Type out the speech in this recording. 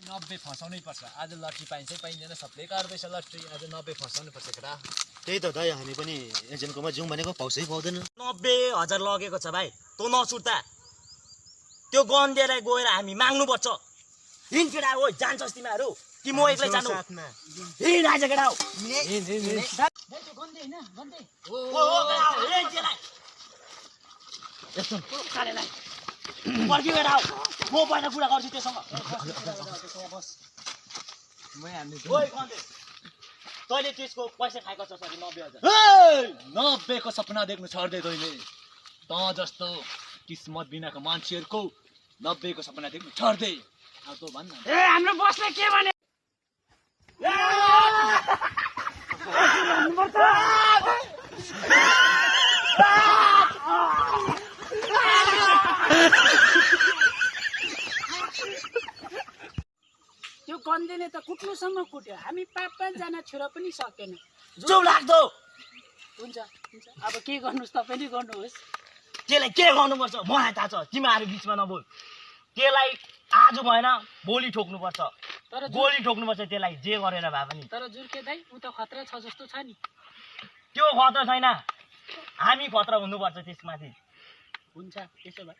90 फसाउनै पर्छ। आज लट्री पाइन्छ पाइँदैन सबले काट्दैछ लट्री। आज 90 फसाउनु पर्छ केटा। त्यही त दाइ हामी पनि एजेन्टकोमा जाउँ भनेको पाउँछै पाउँदैन। 90,000 लगेको छ भाइ। तँ नसुर्ता। त्यो गन दिएर गएर हामी माग्नुपर्छ। हिँड केटा हो जान्छस् तिमीहरू कि म एक्लै जानु? हिँड आज केटा हो। पर्खियो केटा हो। म पहिला कुरा गर्छु त्योसँग। तैँले त्यसको पैसा खाएको छ सरी 90,000। 90 को सपना देख्नु छड्दै तैँले। तँ जस्तो किस्मत बिनाको मान्छेहरूको 90 को सपना देख्नु छड्दै। अब तँ भन्न। हाम्रो बसले के भने? त्यो गन्देले त कुट्नुसम्म कुट्यो। हामी 5-5 जना छोरा पनि सकेन। जो लाग्दो। हुन्छ अब के गर्नुस् तपाईले गर्नुहोस्। त्यसलाई के गर्नुपर्छ मलाई थाहा छ। तिमीहरू बिचमा नबोल। त्यसलाई आज भएन भोलि ठोक्नुपर्छ। तर गोली ठोक्नुपर्छ त्यसलाई जे गरेर भए पनि। तर जुर्के दाइ उ त खतरा छ जस्तो छ नि। त्यो खतरा छैन। हामी खतरा हुनुपर्छ त्यसमाथि। हुन्छ त्यसो भए